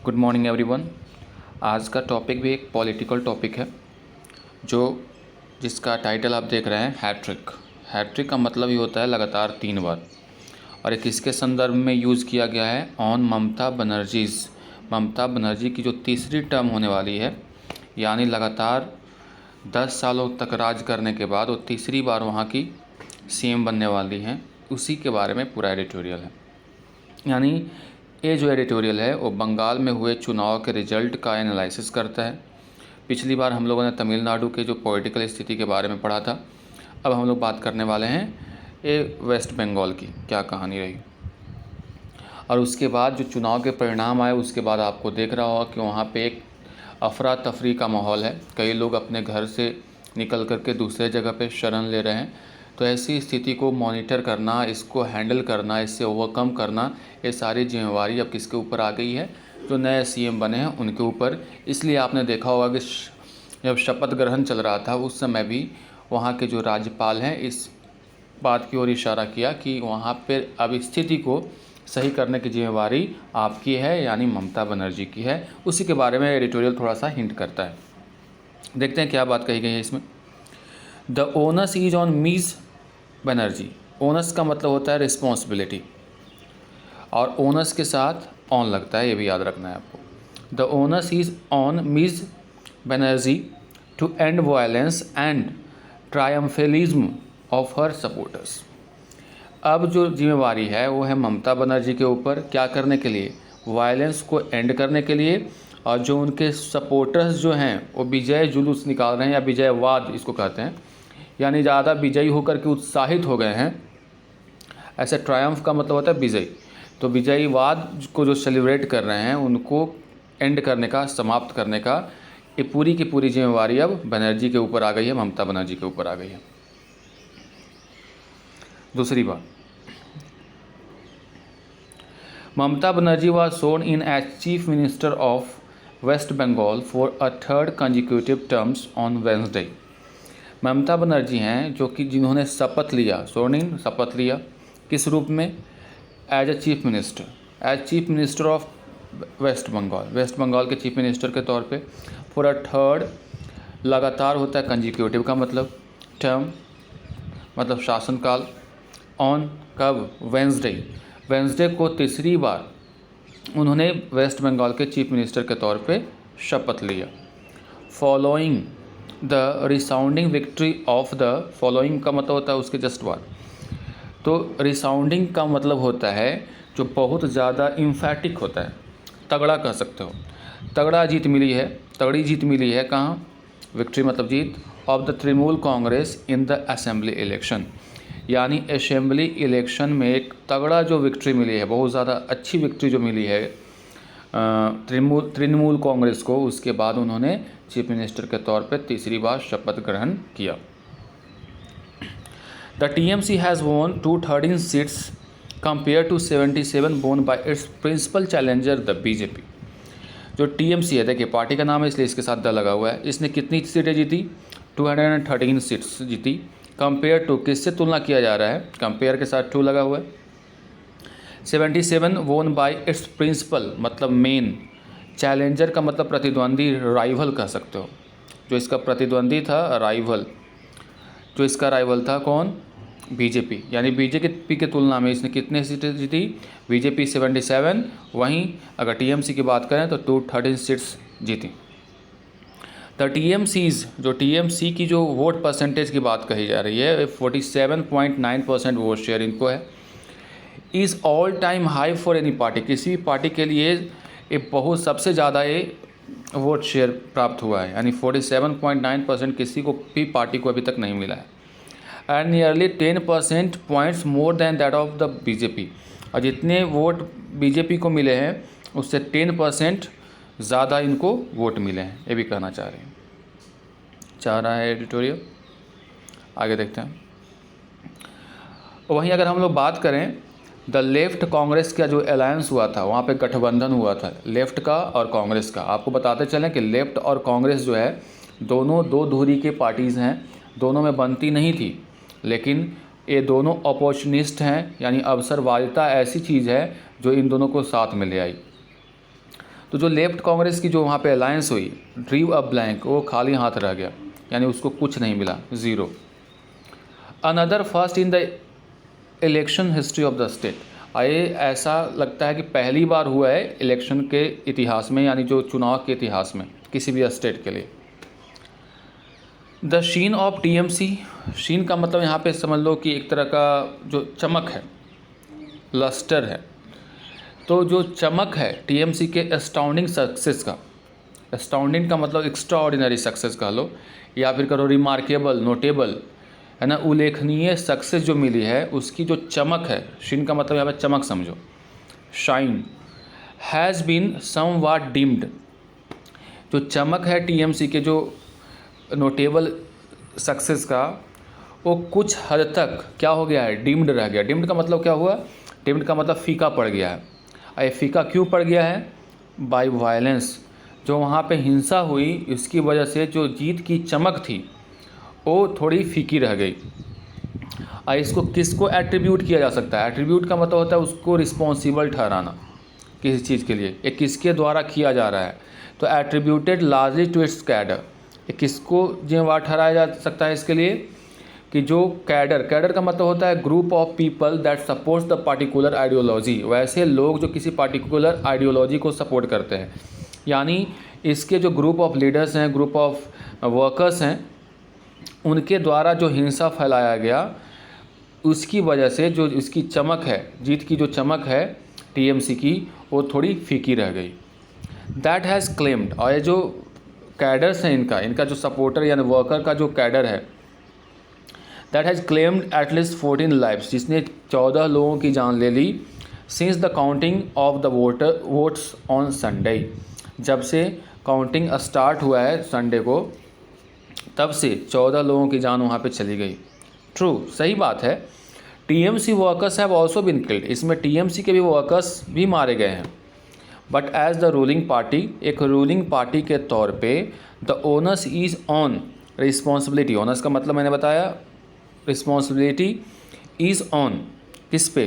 Good morning everyone. आज का topic भी एक पॉलिटिकल टॉपिक है जिसका टाइटल आप देख रहे हैं हैट्रिक। हैट्रिक का मतलब ही होता है लगातार 3 बार, और ये किसके संदर्भ में यूज़ किया गया है? ऑन ममता बनर्जी की जो तीसरी टर्म होने वाली है, यानी लगातार 10 सालों तक राज करने के बाद वो तीसरी बार वहाँ की सीएम बनने वाली हैं, उसी के बारे में पूरा एडिटोरियल है। यानी ये जो एडिटोरियल है वो बंगाल में हुए चुनाव के रिजल्ट का एनालिसिस करता है। पिछली बार हम लोगों ने तमिलनाडु के जो पॉलिटिकल स्थिति के बारे में पढ़ा था, अब हम लोग बात करने वाले हैं ये वेस्ट बंगाल की क्या कहानी रही। और उसके बाद जो चुनाव के परिणाम आए उसके बाद आपको देख रहा होगा कि वहाँ पे एक अफरा तफरी का माहौल है। कई लोग अपने घर से निकल करके दूसरे जगह पे शरण ले रहे हैं। तो ऐसी स्थिति को मॉनिटर करना, इसको हैंडल करना, इससे ओवरकम करना, ये सारी जिम्मेवारी अब किसके ऊपर आ गई है? जो नए सीएम बने हैं उनके ऊपर। इसलिए आपने देखा होगा कि जब शपथ ग्रहण चल रहा था उस समय भी वहाँ के जो राज्यपाल हैं इस बात की ओर इशारा किया कि वहाँ पर अब स्थिति को सही करने की जिम्मेवारी आपकी है, यानी ममता बनर्जी की है। उसी के बारे में एडिटोरियल थोड़ा सा हिंट करता है। देखते हैं क्या बात कही गई है इसमें। The onus is on Miss Banerjee. Onus का मतलब होता है रिस्पॉन्सिबिलिटी, और ओनस के साथ ऑन लगता है, ये भी याद रखना है आपको। The onus is on Miss Banerjee to end violence and triumphalism of her supporters. अब जो जिम्मेवारी है वो है ममता बनर्जी के ऊपर, क्या करने के लिए? वायलेंस को एंड करने के लिए। और जो उनके सपोर्टर्स जो हैं वो विजय जुलूस निकाल रहे हैं, या विजयवाद इसको कहते हैं, यानी ज़्यादा विजयी होकर के उत्साहित हो गए हैं। ऐसे ट्रायम्फ का मतलब होता है विजय, तो विजयीवाद को जो सेलिब्रेट कर रहे हैं उनको एंड करने का, समाप्त करने का, ये पूरी की पूरी जिम्मेवारी अब बनर्जी के ऊपर आ गई है, ममता बनर्जी के ऊपर आ गई है। दूसरी बात, Mamata Banerjee was sworn in as chief minister of waste Bengal for a third consecutive terms on Wednesday. Mamata Banerjee हैं जो कि जिन्होंने शपथ लिया, सोन इन शपथ लिया, किस रूप में? As a chief minister, as chief minister of waste Bengal के चीफ मिनिस्टर के तौर पे फॉर अ थर्ड, लगातार होता है, कंजिक्यूटिव का मतलब टर्म मतलब शासनकाल, ऑन कब? वेंसडे को तीसरी बार उन्होंने वेस्ट बंगाल के चीफ मिनिस्टर के तौर पे शपथ लिया। Following the resounding victory of the, following का मतलब होता है उसके जस्ट बाद। तो रिसाउंडिंग का मतलब होता है जो बहुत ज़्यादा इम्फैटिक होता है, तगड़ा कह सकते हो। तगड़ी जीत मिली है कहाँ? विक्ट्री मतलब जीत, of the Trinamool Congress in the assembly election, यानी असेंबली इलेक्शन में एक तगड़ा जो विक्ट्री मिली है, बहुत ज़्यादा अच्छी विक्ट्री जो मिली है तृणमूल कांग्रेस को। उसके बाद उन्होंने चीफ मिनिस्टर के तौर पर तीसरी बार शपथ ग्रहण किया। द टीएमसी हैज़ वोन 213 seats compare to 77 won by its principal challenger the BJP. जो टीएमसी है, देखिए पार्टी का नाम है इसलिए इसके साथ द लगा हुआ है। इसने कितनी सीटें जीती? 213 सीट्स जीती। कंपेयर टू, किससे तुलना किया जा रहा है? कंपेयर के साथ 2 लगा हुआ है। 77 वोन बाय इट्स प्रिंसिपल मतलब मेन, चैलेंजर का मतलब प्रतिद्वंदी, राइवल कह सकते हो। जो इसका प्रतिद्वंदी था, राइवल, जो इसका राइवल था कौन? बीजेपी, यानी बीजेपी की तुलना में इसने कितने सीटें जीती? बीजेपी 77, वहीं अगर टीएमसी की बात करें तो 213 सीट्स जीती। द टीएमसीज, जो टीएमसी की जो वोट परसेंटेज की बात कही जा रही है, 47.9% वोट शेयर इनको है। Is all time high for any party, किसी भी पार्टी के लिए ये बहुत सबसे ज़्यादा ये वोट शेयर प्राप्त हुआ है, यानी 47.9% किसी को भी पार्टी को अभी तक नहीं मिला है। And nearly 10% points more than that of the BJP, और जितने वोट बीजेपी को मिले हैं उससे 10% ज़्यादा इनको वोट मिले हैं, ये भी कहना चाह रहा है एडिटोरियल। आगे देखते हैं। वहीं अगर हम लोग बात करें द लेफ्ट कांग्रेस का जो अलायंस हुआ था, वहाँ पे गठबंधन हुआ था लेफ्ट का और कांग्रेस का। आपको बताते चलें कि लेफ्ट और कांग्रेस जो है दोनों दो धुरी के पार्टीज़ हैं, दोनों में बनती नहीं थी, लेकिन ये दोनों अपॉर्चुनिस्ट हैं, यानी अवसरवादिता ऐसी चीज़ है जो इन दोनों को साथ में ले आई। तो जो लेफ्ट कांग्रेस की जो वहाँ पे अलायंस हुई, ड्रीव अ ब्लैंक, वो खाली हाथ रह गया, यानी उसको कुछ नहीं मिला, zero. Another first in the election history of the state, ये ऐसा लगता है कि पहली बार हुआ है इलेक्शन के इतिहास में, यानी जो चुनाव के इतिहास में किसी भी स्टेट के लिए। द शीन ऑफ टीएमसी, शीन का मतलब यहाँ पे समझ लो कि एक तरह का जो चमक है, लस्टर है। तो जो चमक है टीएमसी के एस्टाउंडिंग सक्सेस का, एस्टाउंडिंग का मतलब एक्स्ट्रा ऑर्डिनरी सक्सेस कह लो, या फिर करो रिमार्केबल, नोटेबल, है ना, उल्लेखनीय सक्सेस जो मिली है, उसकी जो चमक है, शीन का मतलब यहाँ पे चमक समझो, shine, has been somewhat dimmed, जो चमक है टीएमसी के जो नोटेबल सक्सेस का, वो कुछ हद तक क्या हो गया है, डिम्ड रह गया। डिम्ड का मतलब क्या हुआ, डिम्ड का मतलब फीका पड़ गया है। ये फीका क्यों पड़ गया है, बाय वायलेंस, जो वहाँ पे हिंसा हुई इसकी वजह से जो जीत की चमक थी वो थोड़ी फीकी रह गई। इसको किसको एट्रीब्यूट किया जा सकता है, एट्रीब्यूट का मतलब होता है उसको रिस्पॉन्सिबल ठहराना किसी चीज़ के लिए, ये किसके द्वारा किया जा रहा है, तो attributed largely to its cadre, ये किसको जिम्मेवार ठहराया जा सकता है इसके लिए, कि जो कैडर, कैडर का मतलब होता है group of people that supports the particular ideology, वैसे लोग जो किसी पार्टिकुलर आइडियोलॉजी को सपोर्ट करते हैं, यानी इसके जो ग्रुप ऑफ लीडर्स हैं, ग्रुप ऑफ वर्कर्स हैं, उनके द्वारा जो हिंसा फैलाया गया, उसकी वजह से जो इसकी चमक है, जीत की जो चमक है टीएमसी की, वो थोड़ी फीकी रह गई। दैट हैज़ क्लेम्ड, और ये जो कैडर्स हैं इनका जो सपोर्टर यानी वर्कर का जो कैडर है, that has claimed at least 14 lifes, जिसने 14 लोगों की जान ले ली, since the counting of the votes on Sunday, जब से काउंटिंग स्टार्ट हुआ है संडे को, तब से 14 लोगों की जान वहाँ पे चली गई। ट्रू, सही बात है। TMC workers have also been killed, इसमें टीएमसी के भी वर्कर्स भी मारे गए हैं। But as the ruling party, एक रूलिंग पार्टी के तौर पे, the owners is on responsibility, owners का मतलब मैंने बताया, रिस्पॉन्सिबिलिटी इज़ ऑन किस पे,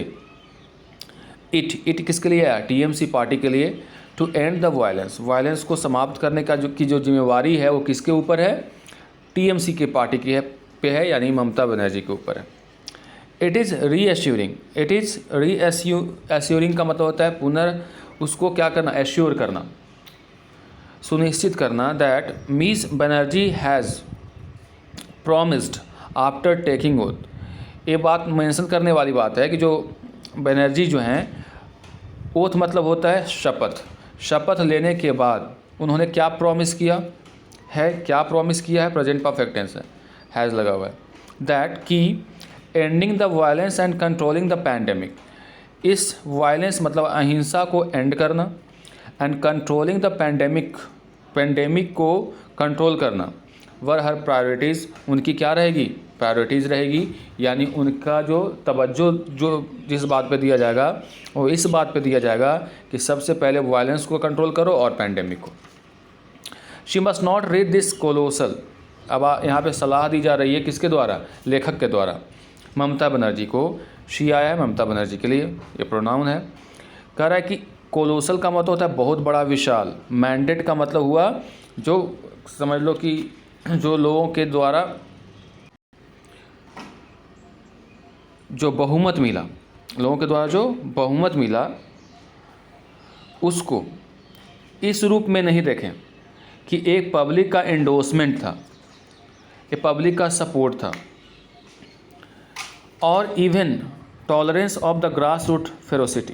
इट किसके लिए है, टीएमसी पार्टी के लिए, to end the violence, violence को समाप्त करने का जो जिम्मेवारी है वो किसके ऊपर है, टीएमसी के पार्टी की पे है, यानी ममता बनर्जी के ऊपर है। इट इज़ रीएश्योरिंग, इट इज़ रीएश्योरिंग का मतलब होता है पुनः उसको क्या करना, एश्योर करना, सुनिश्चित करना, that miss Banerjee has promised after taking oath, ये बात मेंशन करने वाली बात है कि जो बनर्जी जो हैं, ओथ मतलब होता है शपथ, शपथ लेने के बाद उन्होंने क्या प्रॉमिस किया है, क्या प्रॉमिस किया है, प्रेजेंट परफेक्ट टेंस है, हैज़ लगा हुआ है, दैट की ending the violence and controlling the pandemic, इस वायलेंस मतलब अहिंसा को एंड करना, एंड कंट्रोलिंग द पैंडेमिक को कंट्रोल करना, वर हर प्रायोरिटीज़, उनकी क्या रहेगी, प्रायोरिटीज़ रहेगी, यानी उनका जो तवज्जो जो जिस बात पे दिया जाएगा वो इस बात पे दिया जाएगा कि सबसे पहले वायलेंस को कंट्रोल करो और पैंडेमिक को। She must not read this colossal, अब यहाँ पे सलाह दी जा रही है किसके द्वारा, लेखक के द्वारा, ममता बनर्जी को। शी आया है ममता बनर्जी के लिए, ये प्रोनाउन है। कह रहा है कि कोलोसल का मतलब होता है बहुत बड़ा, विशाल। मैंडेट का मतलब हुआ जो समझ लो कि जो लोगों के द्वारा जो बहुमत मिला, लोगों के द्वारा जो बहुमत मिला, उसको इस रूप में नहीं देखें कि एक पब्लिक का एंडोर्समेंट था, एक पब्लिक का सपोर्ट था, और even tolerance of the grass root ferocity,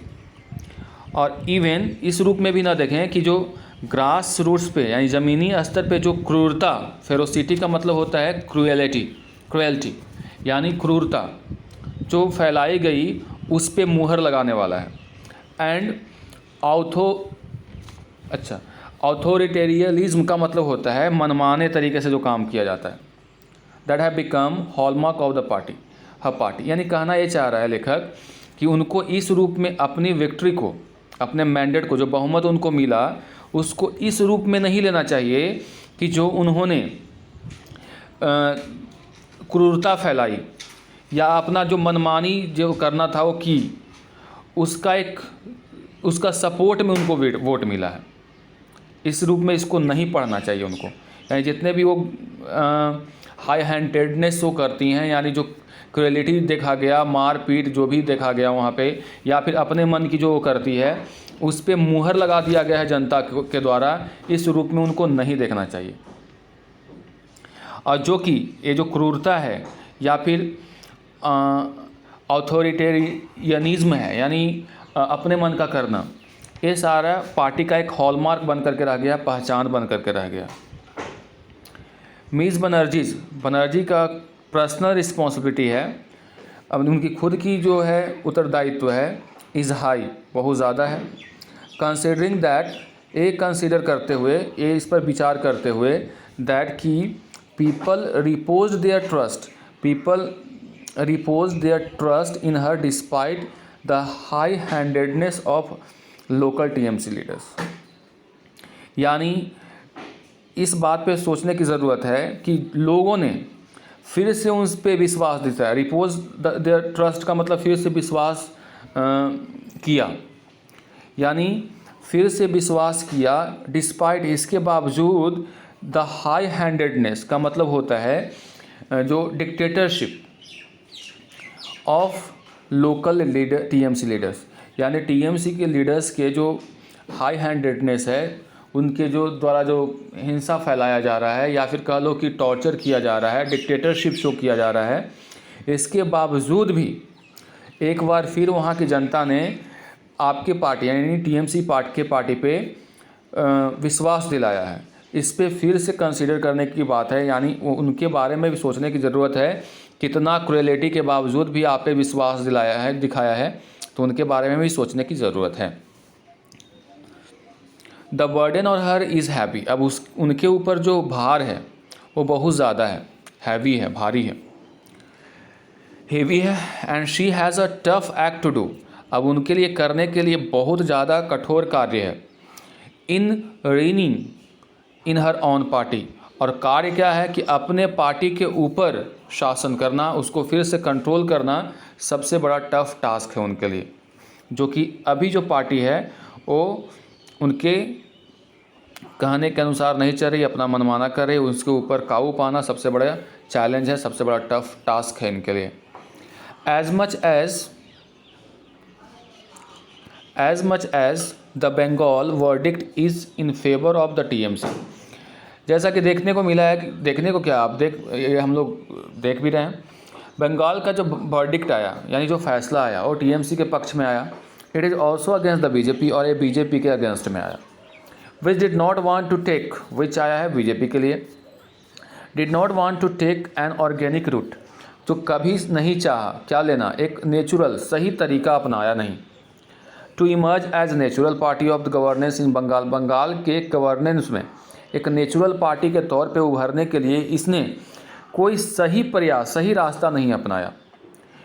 और इवन इस रूप में भी ना देखें कि जो ग्रास रूट्स पे यानी ज़मीनी स्तर पे जो क्रूरता, फेरोसिटी का मतलब होता है क्रुएल्टी यानी क्रूरता जो फैलाई गई उस पे मुहर लगाने वाला है। एंड ऑथोरिटेरियलिज्म का मतलब होता है मनमाने तरीके से जो काम किया जाता है। That have become hallmark of the party, her party, यानी कहना ये चाह रहा है लेखक कि उनको इस रूप में अपनी विक्ट्री को, अपने मैंडेट को, जो बहुमत उनको मिला, उसको इस रूप में नहीं लेना चाहिए कि जो उन्होंने क्रूरता फैलाई या अपना जो मनमानी जो करना था वो की, उसका सपोर्ट में उनको वोट मिला है। इस रूप में इसको नहीं पढ़ना चाहिए उनको। यानी जितने भी वो हाई हैंडेडनेस शो करती हैं, यानी जो क्रुएलिटी देखा गया, मार पीट जो भी देखा गया वहाँ पे, या फिर अपने मन की जो वो करती है, उस पर मुहर लगा दिया गया है जनता के द्वारा, इस रूप में उनको नहीं देखना चाहिए। और जो कि ये जो क्रूरता है या फिर ऑथोरिटेरियनिज्म है, यानी अपने मन का करना, ये सारा पार्टी का एक हॉलमार्क बन करके रह गया, पहचान बन करके रह गया। मिस बनर्जी का पर्सनल रिस्पॉन्सिबिलिटी है, अब उनकी खुद की जो है उत्तरदायित्व है, इज़ हाई, बहुत ज़्यादा है। कंसिडरिंग दैट, ये कंसिडर करते हुए, ये इस पर विचार करते हुए, दैट कि people repose their trust in her despite the high handedness of local TMC leaders. यानी इस बात पे सोचने की ज़रूरत है कि लोगों ने फिर से उस पर विश्वास दिया। रिपोज देयर ट्रस्ट का मतलब फिर से विश्वास किया, यानी फिर से विश्वास किया, डिस्पाइट, इसके बावजूद। द हाई हैंडेडनेस का मतलब होता है जो dictatorship of local leader TMC leaders, यानी टीएमसी के लीडर्स के जो हाई हैंडेडनेस है, उनके जो द्वारा जो हिंसा फैलाया जा रहा है, या फिर कह लो कि टॉर्चर किया जा रहा है, डिक्टेटरशिप शो किया जा रहा है, इसके बावजूद भी एक बार फिर वहाँ की जनता ने आपके पार्टी यानी टीएमसी पार्टी पे विश्वास दिलाया है। इस पे फिर से कंसीडर करने की बात है, यानी उनके बारे में भी सोचने की ज़रूरत है। कितना क्रुएलिटी के बावजूद भी आप पे विश्वास दिखाया है, तो उनके बारे में भी सोचने की ज़रूरत है। The burden on her is heavy, अब उनके ऊपर जो भार है वो बहुत ज़्यादा है, हैवी है, भारी है, हेवी है। And she has a tough act to do, अब उनके लिए करने के लिए बहुत ज़्यादा कठोर कार्य है। In reining in her own party, और कार्य क्या है कि अपने पार्टी के ऊपर शासन करना, उसको फिर से कंट्रोल करना सबसे बड़ा टफ टास्क है उनके लिए, जो कि अभी जो पार्टी है वो उनके कहने के अनुसार नहीं चल रही, अपना मनमाना कर रही, उसके ऊपर काबू पाना सबसे बड़ा चैलेंज है, सबसे बड़ा टफ टास्क है इनके लिए। as much as the Bengal verdict is in favor of the TMC, जैसा कि देखने को मिला है कि देखने को क्या आप ये हम लोग देख भी रहे हैं, बंगाल का जो वर्डिक्ट आया यानी जो फैसला आया वो टीएमसी के पक्ष में आया। It is also against the BJP, और ये बीजेपी के अगेंस्ट में आया। Which did not want to take, which आया है बीजेपी के लिए, did not want to take an organic route, जो कभी नहीं चाहा क्या लेना, एक नेचुरल सही तरीका अपनाया नहीं। To emerge as natural party of the governance in Bengal, Bengal के गवर्नेंस में एक नेचुरल पार्टी के तौर पे उभरने के लिए इसने कोई सही प्रयास, सही रास्ता नहीं अपनाया।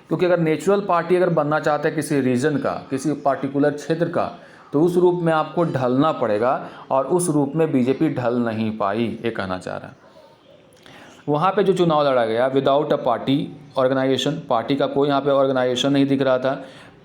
क्योंकि अगर नेचुरल पार्टी अगर बनना चाहते हैं किसी रीजन का, किसी पार्टिकुलर क्षेत्र का, तो उस रूप में आपको ढलना पड़ेगा, और उस रूप में बीजेपी ढल नहीं पाई, ये कहना चाह रहा है। वहाँ पे जो चुनाव लड़ा गया without a party organization, party का कोई यहाँ पे ऑर्गेनाइजेशन नहीं दिख रहा था।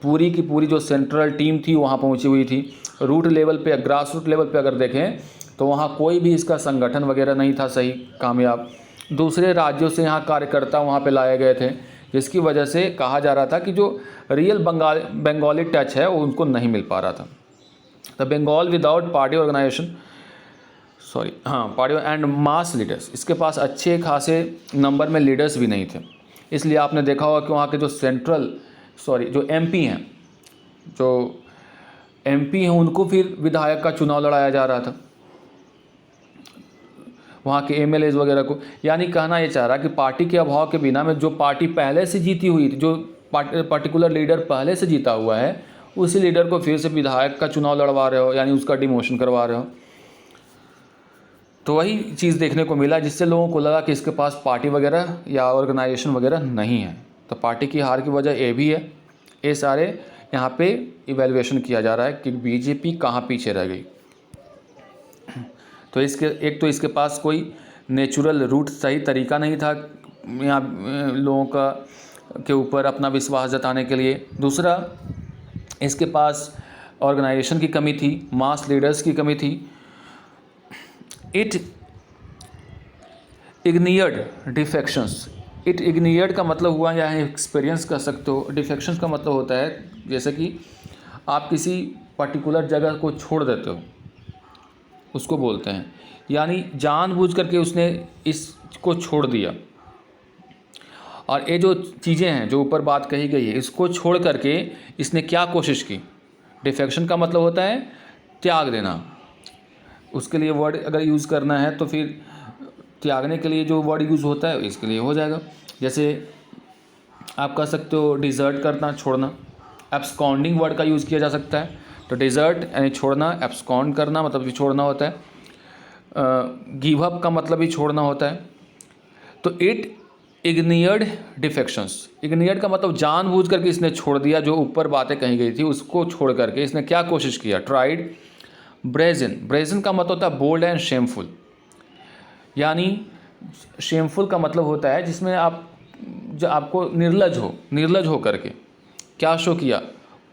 पूरी की पूरी जो सेंट्रल टीम थी वहाँ पहुँची हुई थी। रूट लेवल पे, ग्रास रूट लेवल पे अगर देखें तो वहाँ कोई भी इसका संगठन वगैरह नहीं था सही कामयाब। दूसरे राज्यों से यहाँ कार्यकर्ता वहाँ पे लाए गए थे, जिसकी वजह से कहा जा रहा था कि जो रियल बंगाली टच है वो उनको नहीं मिल पा रहा था। The Bengal without party organization, party and mass leaders, इसके पास अच्छे खासे नंबर में लीडर्स भी नहीं थे। इसलिए आपने देखा होगा कि वहाँ के जो एमपी हैं उनको फिर विधायक का चुनाव लड़ाया जा रहा था, वहाँ के एमएलएज वगैरह को। यानी कहना ये चाह रहा कि पार्टी के अभाव के बिना में जो पार्टी पहले से जीती हुई थी, जो पर्टिकुलर लीडर पहले से जीता हुआ है, उसी लीडर को फिर से विधायक का चुनाव लड़वा रहे हो, यानी उसका डिमोशन करवा रहे हो। तो वही चीज़ देखने को मिला, जिससे लोगों को लगा कि इसके पास पार्टी वगैरह या ऑर्गेनाइजेशन वगैरह नहीं है। तो पार्टी की हार की वजह ये भी है। ये सारे यहाँ पे इवैल्यूएशन किया जा रहा है कि बीजेपी कहाँ पीछे रह गई। तो इसके पास कोई नेचुरल रूट, सही तरीका नहीं था यहाँ लोगों के ऊपर अपना विश्वास जताने के लिए। दूसरा, इसके पास ऑर्गेनाइजेशन की कमी थी, मास लीडर्स की कमी थी, इट इग्नियर्ड डिफेक्शंस। इट इग्नियर्ड का मतलब हुआ या एक्सपीरियंस कर सकते हो। डिफेक्शंस का मतलब होता है जैसे कि आप किसी पर्टिकुलर जगह को छोड़ देते हो, उसको बोलते हैं। यानी जानबूझ करके उसने इसको छोड़ दिया। और ये जो चीज़ें हैं जो ऊपर बात कही गई है, इसको छोड़ करके इसने क्या कोशिश की। डिफेक्शन का मतलब होता है त्याग देना। उसके लिए वर्ड अगर यूज़ करना है तो फिर त्यागने के लिए जो वर्ड यूज़ होता है इसके लिए हो जाएगा। जैसे आप कह सकते हो डिज़र्ट करना, छोड़ना। एब्सकॉन्डिंग वर्ड का यूज़ किया जा सकता है। तो डिज़र्ट यानी छोड़ना, एब्सकॉन्ड करना मतलब भी छोड़ना होता है। गिव अप का मतलब भी छोड़ना होता है। तो इट इग्नियर्ड डिफेक्शंस। इग्नियर्ड का मतलब जानबूझ करके इसने छोड़ दिया। जो ऊपर बातें कही गई थी उसको छोड़ करके इसने क्या कोशिश किया, ट्राइड। ब्रेजन, ब्रेजन का मतलब होता है बोल्ड एंड शेमफुल। यानी शेमफुल का मतलब होता है जिसमें आप जो आपको निर्लज हो करके क्या शो किया,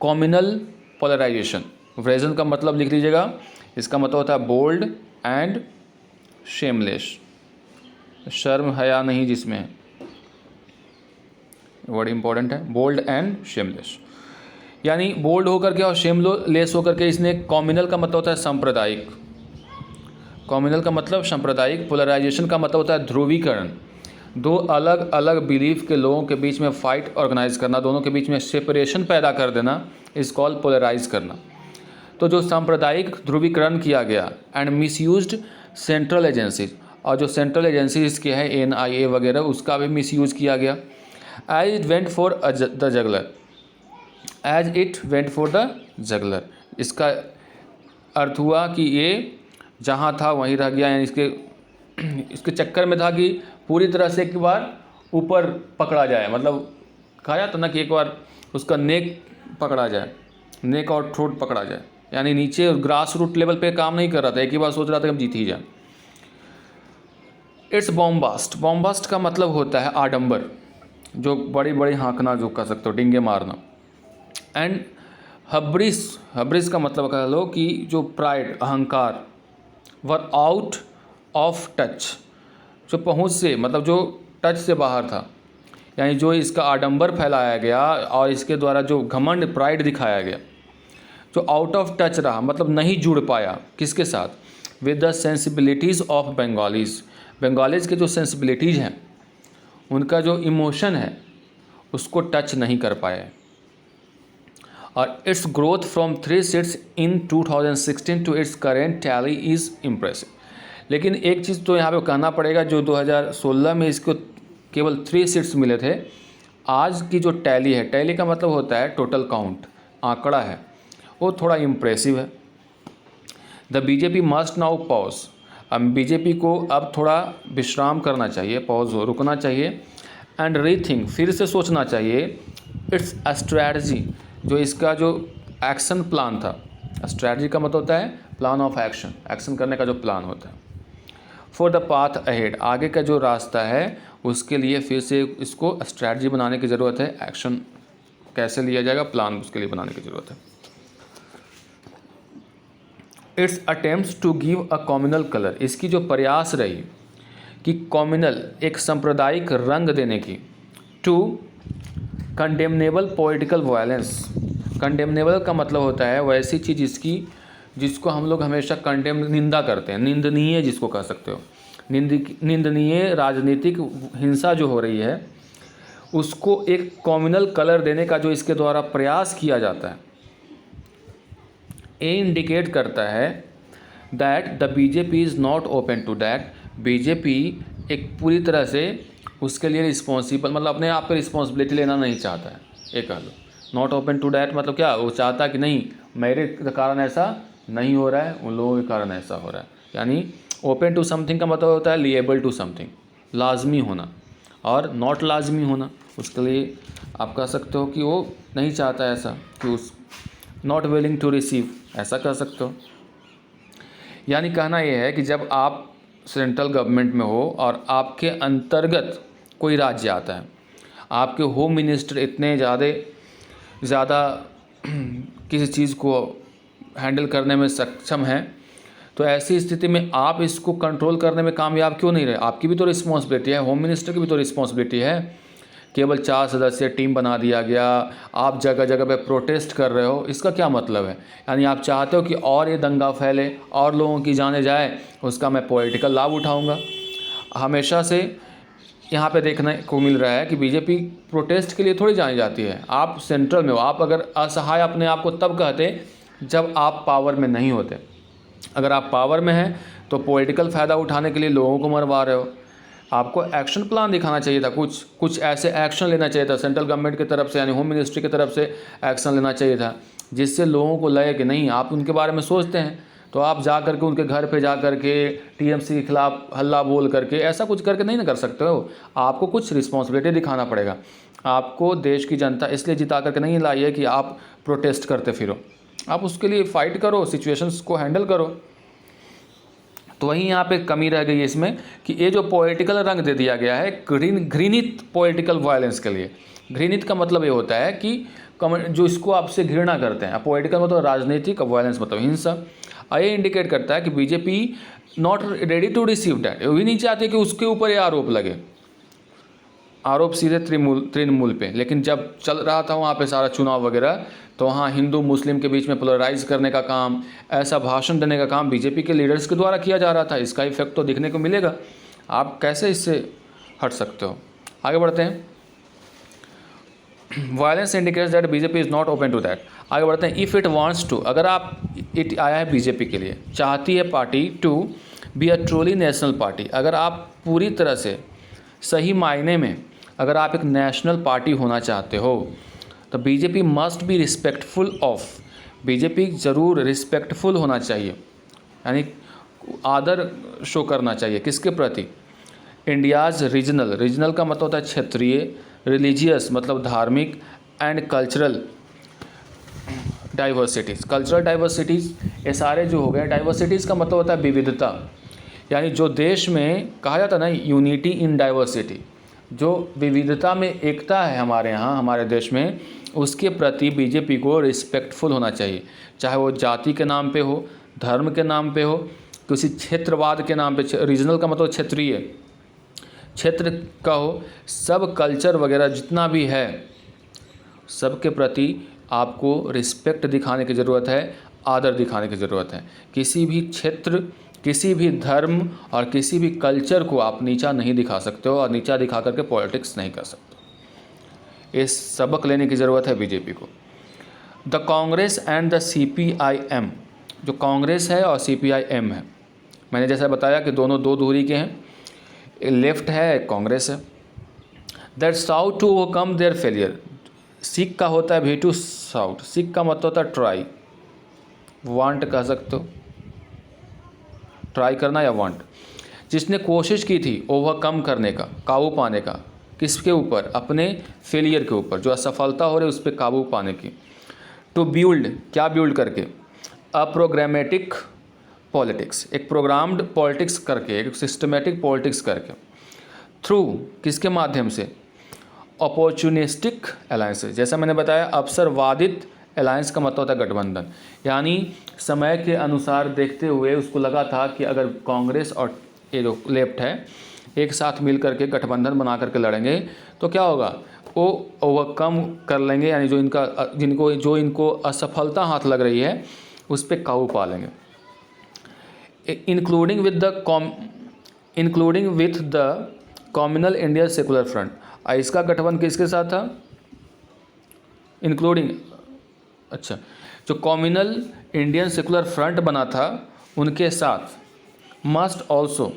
कॉम्युनल पोलराइजेशन। ब्रेजन का मतलब लिख लीजिएगा, इसका मतलब होता है बोल्ड एंड शेमलेस। शर्म हया नहीं जिसमें है, वर्ड इंपॉर्टेंट है, बोल्ड एंड शेमलेस। यानी बोल्ड होकर के और शेमलेस होकर के इसने कॉम्युनल का मतलब होता है सांप्रदायिक। कॉम्युनल का मतलब सांप्रदायिक। पोलराइजेशन का मतलब होता है ध्रुवीकरण। दो अलग अलग बिलीफ के लोगों के बीच में फाइट ऑर्गेनाइज करना, दोनों के बीच में सेपरेशन पैदा कर देना, इस कॉल पोलराइज करना। तो जो सांप्रदायिक ध्रुवीकरण किया गया एंड मिसयूज्ड सेंट्रल एजेंसीज, और जो सेंट्रल एजेंसीज के हैं NIA वगैरह, उसका भी मिसयूज़ किया गया। As it went for the jugular, as it went for the jugular, इसका अर्थ हुआ कि ये जहाँ था वहीं रह गया। यानी इसके चक्कर में था कि पूरी तरह से एक बार ऊपर पकड़ा जाए। मतलब कहा जाता ना कि एक बार उसका नेक पकड़ा जाए, नेक और थ्रोट पकड़ा जाए। यानी नीचे ग्रास रूट लेवल पे काम नहीं कर रहा था, एक ही बार सोच रहा था कि हम जीत ही जाए। इट्स बॉम्बास्ट, बॉम्बास्ट का मतलब होता है आडंबर, जो बड़ी बड़ी हाँकना जो कह सकते हो, डिंगे मारना। एंड हब्रिस, हब्रिस का मतलब कह लो कि जो प्राइड, अहंकार। वर आउट ऑफ टच, जो पहुँच से मतलब जो टच से बाहर था। यानी जो इसका आडंबर फैलाया गया और इसके द्वारा जो घमंड, प्राइड दिखाया गया, जो आउट ऑफ टच रहा, मतलब नहीं जुड़ पाया किसके साथ, with the sensibilities of Bengalis. Bengalis के जो सेंसिबिलिटीज़ हैं, उनका जो इमोशन है, उसको टच नहीं कर पाए। और its growth from 3 seats in 2016 to its current tally is impressive. लेकिन एक चीज़ तो यहाँ पे कहना पड़ेगा, जो 2016 में इसको केवल 3 सीट्स मिले थे, आज की जो टैली है, टैली का मतलब होता है टोटल काउंट, आंकड़ा है, वो थोड़ा इम्प्रेसिव है। The BJP must now pause, अब BJP को अब थोड़ा विश्राम करना चाहिए, पॉज हो, रुकना चाहिए। एंड रीथिंक, फिर से सोचना चाहिए इट्स स्ट्रैटजी, जो इसका जो एक्शन प्लान था। स्ट्रैटजी का मतलब होता है प्लान ऑफ एक्शन, एक्शन करने का जो प्लान होता है। फॉर द पाथ अहेड, आगे का जो रास्ता है उसके लिए फिर से इसको स्ट्रैटजी बनाने की ज़रूरत है। एक्शन कैसे लिया जाएगा, प्लान उसके लिए बनाने की ज़रूरत है। Its attempts to give a communal colour, इसकी जो प्रयास रही कि कॉम्युनल, एक सांप्रदायिक रंग देने की, to condemnable political violence. Condemnable का मतलब होता है वैसी चीज़ जिसको हम लोग हमेशा कंडेम, निंदा करते हैं, निंदनीय जिसको कह सकते हो, निंदनीय राजनीतिक हिंसा जो हो रही है, उसको एक कॉम्युनल कलर देने का जो इसके द्वारा प्रयास किया जाता है, ये इंडिकेट करता है that the BJP is not open to that. BJP एक पूरी तरह से उसके लिए रिस्पॉन्सिबल, मतलब अपने आप पे रिस्पॉन्सिबिलिटी लेना नहीं चाहता है, ये कह लो। नॉट ओपन टू डैट मतलब क्या, वो चाहता है कि नहीं मेरे कारण ऐसा नहीं हो रहा है, उन लोगों के कारण ऐसा हो रहा है। यानी ओपन टू समथिंग का मतलब होता है लिएबल टू समथिंग, लाजमी होना, और नॉट लाजमी होना। उसके लिए आप कह सकते हो कि वो नहीं चाहता है ऐसा, कि उस नॉट विलिंग टू रिसीव, ऐसा कह सकते हो। यानी कहना यह है कि जब आप सेंट्रल गवर्नमेंट में हो और आपके अंतर्गत कोई राज्य आता है, आपके होम मिनिस्टर इतने ज़्यादा किसी चीज़ को हैंडल करने में सक्षम हैं तो ऐसी स्थिति में आप इसको कंट्रोल करने में कामयाब क्यों नहीं रहे? आपकी भी तो रिस्पॉन्सिबिलिटी है, होम मिनिस्टर की भी तो रिस्पॉन्सिबिलिटी है। केवल 4 सदस्य टीम बना दिया गया, आप जगह जगह पे प्रोटेस्ट कर रहे हो, इसका क्या मतलब है? यानी आप चाहते हो कि और ये दंगा फैले और लोगों की जाने जाए, उसका मैं पॉलिटिकल लाभ उठाऊंगा। हमेशा से यहाँ पे देखने को मिल रहा है कि बीजेपी प्रोटेस्ट के लिए थोड़ी जानी जाती है। आप सेंट्रल में हो, आप अगर असहाय अपने आप को तब कहते जब आप पावर में नहीं होते। अगर आप पावर में हैं तो पॉलिटिकल फ़ायदा उठाने के लिए लोगों को मरवा रहे हो। आपको एक्शन प्लान दिखाना चाहिए था, कुछ ऐसे एक्शन लेना चाहिए था सेंट्रल गवर्नमेंट की तरफ से, यानी होम मिनिस्ट्री की तरफ से एक्शन लेना चाहिए था, जिससे लोगों को लगे कि नहीं आप उनके बारे में सोचते हैं। तो आप जा करके उनके घर पे जा करके टीएमसी के खिलाफ हल्ला बोल करके ऐसा कुछ करके नहीं ना कर सकते हो। आपको कुछ रिस्पॉन्सिबिलिटी दिखाना पड़ेगा। आपको देश की जनता इसलिए जिता करके नहीं लाई है कि आप प्रोटेस्ट करते फिरो, आप उसके लिए फ़ाइट करो, सिचुएशंस को हैंडल करो। तो वहीं यहाँ पे कमी रह गई है इसमें कि ये जो पॉलिटिकल रंग दे दिया गया है घृणित पॉलिटिकल वायलेंस के लिए। घृणित का मतलब ये होता है कि जो इसको आपसे घृणा करते हैं। पॉलिटिकल मतलब राजनीतिक, वायलेंस मतलब हिंसा। ये इंडिकेट करता है कि BJP not ready to receive that, वो भी नहीं चाहते कि उसके ऊपर ये आरोप लगे, आरोप सीधे तृणमूल पे। लेकिन जब चल रहा था वहाँ पे सारा चुनाव वगैरह, तो वहाँ हिंदू मुस्लिम के बीच में पोलराइज करने का काम, ऐसा भाषण देने का काम बीजेपी के लीडर्स के द्वारा किया जा रहा था। इसका इफेक्ट तो दिखने को मिलेगा। आप कैसे इससे हट सकते हो? आगे बढ़ते हैं। Violence indicates that BJP is not open to that. आगे बढ़ते हैं। इफ़ इट वांट्स टू, अगर आप इट आया है बीजेपी के लिए, चाहती है party to be a truly national party, अगर आप पूरी तरह से सही मायने में अगर आप एक नेशनल पार्टी होना चाहते हो, तो BJP must be respectful of, BJP ज़रूर रिस्पेक्टफुल होना चाहिए, यानी आदर शो करना चाहिए किसके प्रति? इंडियाज़ रीजनल का मतलब होता है क्षेत्रीय, रिलीजियस मतलब धार्मिक, and cultural diversities. Cultural diversities ये सारे जो हो गए, डाइवर्सिटीज़ का मतलब होता है विविधता, यानी जो देश में कहा जाता है ना यूनिटी इन डाइवर्सिटी, जो विविधता में एकता है हमारे यहाँ हमारे देश में, उसके प्रति बीजेपी को रिस्पेक्टफुल होना चाहिए। चाहे वो जाति के नाम पे हो, धर्म के नाम पे हो, किसी क्षेत्रवाद के नाम पे, रीजनल का मतलब क्षेत्रीय, क्षेत्र का हो, सब कल्चर वगैरह जितना भी है सबके प्रति आपको रिस्पेक्ट दिखाने की ज़रूरत है, आदर दिखाने की ज़रूरत है। किसी भी क्षेत्र, किसी भी धर्म और किसी भी कल्चर को आप नीचा नहीं दिखा सकते हो, और नीचा दिखा करके पॉलिटिक्स नहीं कर सकते। इस सबक लेने की ज़रूरत है बीजेपी को। The Congress and the CPIM, जो कांग्रेस है और CPIM है, मैंने जैसा बताया कि दोनों दो धुरी के हैं, लेफ्ट है कांग्रेस है। That sought to overcome their failure, सिख का होता है V2 साउट, सिख का मतलब होता है ट्राई, वांट कह सकते हो, ट्राई करना या वांट। जिसने कोशिश की थी ओवरकम करने का, काबू पाने का, किसके ऊपर? अपने फेलियर के ऊपर, जो असफलता हो रही है उस पर काबू पाने की। टू बिल्ड, क्या बिल्ड करके? अ प्रोग्रामेटिक पॉलिटिक्स, एक प्रोग्राम्ड पॉलिटिक्स करके, एक सिस्टमेटिक पॉलिटिक्स करके। थ्रू, किसके माध्यम से? अपॉर्चुनिस्टिक अलायंसेस, जैसा मैंने बताया अवसरवादित अलायंस का मतलब होता है गठबंधन, यानी समय के अनुसार देखते हुए उसको लगा था कि अगर कांग्रेस और ये जो लेफ्ट है एक साथ मिल करके गठबंधन बना करके लड़ेंगे तो क्या होगा, वो ओवरकम कर लेंगे, यानी जो इनको असफलता हाथ लग रही है उस पर काबू पा लेंगे। Including with the communal India secular front, इसका गठबंधन किसके साथ था? इंक्लूडिंग, अच्छा, जो कम्युनल इंडियन सेकुलर फ्रंट बना था उनके साथ। मस्ट ऑल्सो,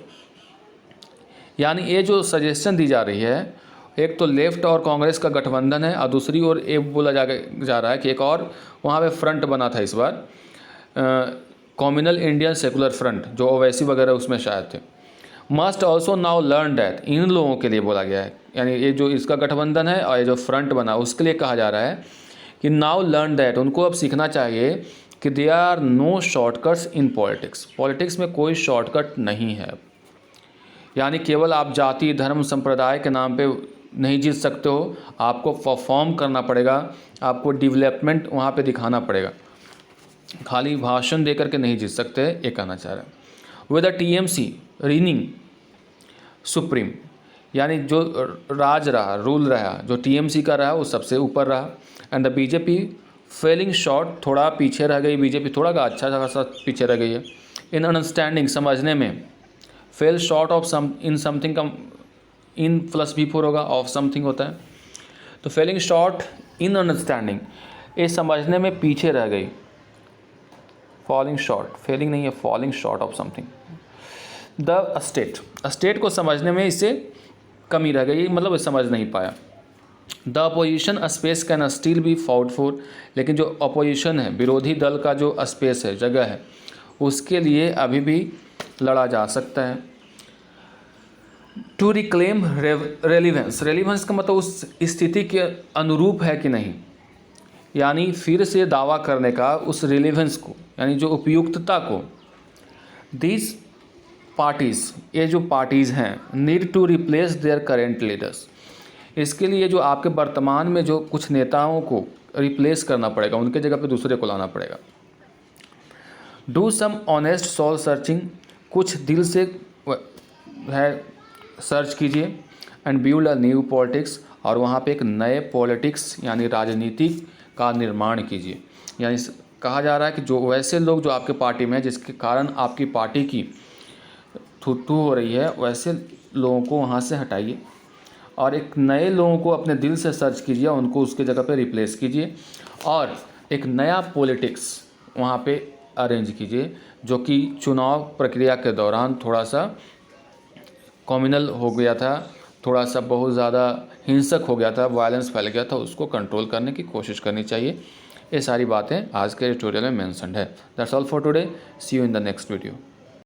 यानी ये जो सजेशन दी जा रही है, एक तो लेफ्ट और कांग्रेस का गठबंधन है और दूसरी ओर ये बोला जा रहा है कि एक और वहाँ पे फ्रंट बना था इस बार, कम्युनल इंडियन सेकुलर फ्रंट, जो ओवैसी वगैरह उसमें शायद थे। Must also now learn that, इन लोगों के लिए बोला गया है, यानी ये जो इसका गठबंधन है और ये जो फ्रंट बना उसके लिए कहा जा रहा है कि नाउ लर्न दैट, उनको अब सीखना चाहिए कि they are no shortcuts in politics, politics में कोई शॉर्टकट नहीं है। यानी केवल आप जाति धर्म संप्रदाय के नाम पे नहीं जीत सकते हो, आपको परफॉर्म करना पड़ेगा, आपको डेवलपमेंट वहाँ पे दिखाना पड़ेगा। खाली भाषण देकर के नहीं जीत सकते, ये कहना चाह रहे हैं। With the TMC reigning supreme, यानी जो राज रहा, रूल रहा, जो TMC का रहा वो सबसे ऊपर रहा। And the BJP failing short, थोड़ा पीछे रह गई BJP, थोड़ा का अच्छा खासा पीछे रह गई है। इन अंडरस्टैंडिंग, समझने में, fail short of in something का इन प्लस B4 होगा, ऑफ समथिंग होता है, तो फेलिंग शॉर्ट इन अंडरस्टैंडिंग, ये समझने में पीछे रह गई। फॉलिंग शॉर्ट, फेलिंग नहीं है, falling short of something. The state को समझने में इसे कमी रह गई, मतलब समझ नहीं पाया। The opposition space can still be fought for, लेकिन जो अपोजिशन है, विरोधी दल का जो स्पेस है, जगह है, उसके लिए अभी भी लड़ा जा सकता है। टू रिक्लेम रेलिवेंस, रेलिवेंस का मतलब उस स्थिति के अनुरूप है कि नहीं, यानी फिर से दावा करने का उस रेलिवेंस को, यानी जो उपयुक्तता को। दिस पार्टीज़, ये जो पार्टीज़ हैं, need to replace their current leaders, इसके लिए जो आपके वर्तमान में जो कुछ नेताओं को रिप्लेस करना पड़ेगा, उनके जगह पे दूसरे को लाना पड़ेगा। Do some honest soul searching, कुछ दिल से है सर्च कीजिए। And build a new politics, और वहाँ पे एक नए पॉलिटिक्स यानी राजनीति का निर्माण कीजिए। यानी कहा जा रहा है कि जो वैसे लोग जो आपके पार्टी में हैं, जिसके कारण आपकी पार्टी की थू हो रही है, वैसे लोगों को वहाँ से हटाइए और एक नए लोगों को अपने दिल से सर्च कीजिए, उनको उसके जगह पे रिप्लेस कीजिए और एक नया पॉलिटिक्स वहाँ पे अरेंज कीजिए, जो कि चुनाव प्रक्रिया के दौरान थोड़ा सा कम्युनल हो गया था, थोड़ा सा बहुत ज़्यादा हिंसक हो गया था, वायलेंस फैल गया था, उसको कंट्रोल करने की कोशिश करनी चाहिए। ये सारी बातें आज के ट्यूटोरियल में मेंशन्ड है। That's all for today, see you in the next video.